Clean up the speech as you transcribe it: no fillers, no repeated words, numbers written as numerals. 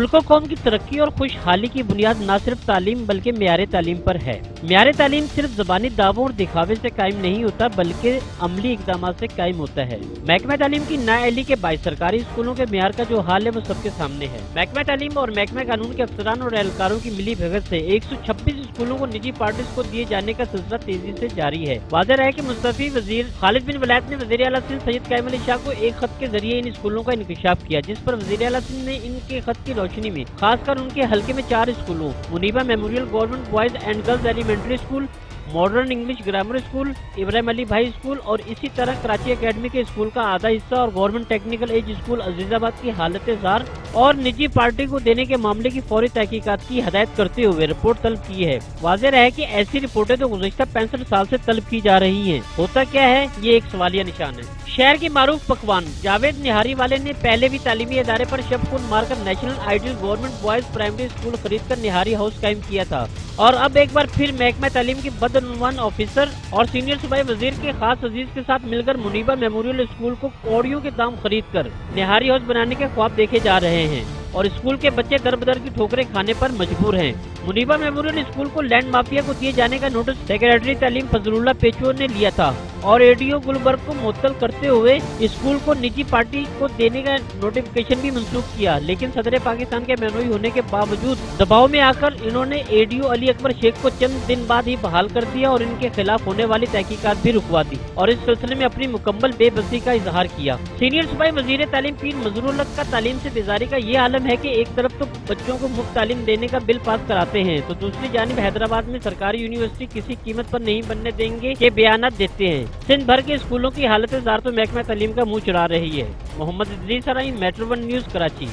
मुल्क कौम की तरक्की और खुशहाली की बुनियाद न सिर्फ तालीम बल्कि म्यारे तालीम पर है। म्यारे तालीम सिर्फ ज़बानी दावों और दिखावे से कायम नहीं होता बल्कि अमली इकदाम से कायम होता है। महकमा तालीम की नाअहली के बायस सरकारी स्कूलों के म्यार का जो हाल है वो सबके सामने है। महकमा तालीम और महकमा कानून के अफसरान और एहलकारों की मिली भगत से 126 स्कूलों को निजी पार्टीज को दिए जाने का सिलसिला तेजी से जारी है। वाज़ेह है कि मुस्तफ़ी वजीर खालिद बिन वलायत ने वज़ीर आला सिंध सैयद कायम अली शाह को एक खत के जरिए इन स्कूलों का इंकशाफ किया, जिस पर वज़ीर आला सिंध ने इनके खत की रोशनी में खासकर उनके हल्के में 4 स्कूलों Muniba memorial government boys and girls elementary school, modern English grammar school, Ibrahim Ali Bhai school और इसी तरह कराची एकेडमी के स्कूल का आधा हिस्सा और गवर्नमेंट टेक्निकल एज स्कूल अजीजाबाद की हालत ज़ार और निजी पार्टी को देने के मामले की फौरी तहकीकात की हदायत करते हुए रिपोर्ट तलब की है। वाज़ेह है कि ऐसी रिपोर्टें तो गुज़श्ता 65 साल से तलब की जा रही हैं। होता क्या है, ये एक सवालिया निशान है। शहर की मारूफ पकवान जावेद निहारी वाले ने पहले भी तालीमी इदारे पर शबखुन मारकर national ideal government boys primary school खरीद कर निहारी हाउस कायम किया था और अब एक बार फिर महकमा तालीम के बदउनवान ऑफिसर और सीनियर सूबाई वजीर के खास अजीज के साथ मिलकर मुनीबा मेमोरियल स्कूल को कौड़ियों के दाम खरीद कर निहारी हाउस बनाने के ख्वाब देखे जा रहे हैं और स्कूल के बच्चे दर बदर की ठोकरें खाने पर मजबूर हैं। मुनीबा मेमोरियल स्कूल को लैंड माफिया को दिए जाने का नोटिस सेक्रेटरी तालीम फजलुल्लाह पेचुआ ने लिया था और एडीओ गुलबर्ग को मुअत्तल करते हुए स्कूल को निजी पार्टी को देने का नोटिफिकेशन भी मंसूख किया, लेकिन सदर पाकिस्तान के मेनोई होने के बावजूद दबाव में आकर इन्होंने एडीओ अली अकबर शेख को चंद दिन बाद ही बहाल कर दिया और इनके खिलाफ होने वाली तहकीकात भी रुकवा दी और इस सिलसिले में अपनी मुकम्मल बेबसी का इजहार किया। सीनियर सूबाई वजीर तालीम पीर मजरूल हक का तालीम से बेजारी का ये आलम है कि एक तरफ तो बच्चों को मुफ्त तालीम देने का बिल पास कराते हैं तो दूसरी जानिब हैदराबाद में सरकारी यूनिवर्सिटी किसी कीमत पर नहीं बनने देंगे के बयानात देते हैं। सिंध भर के स्कूलों की हालत ज़ार तो महकमा तालीम का मुंह चढ़ा रही है। Mohammad Idrees Arain, metro 1 news, Karachi.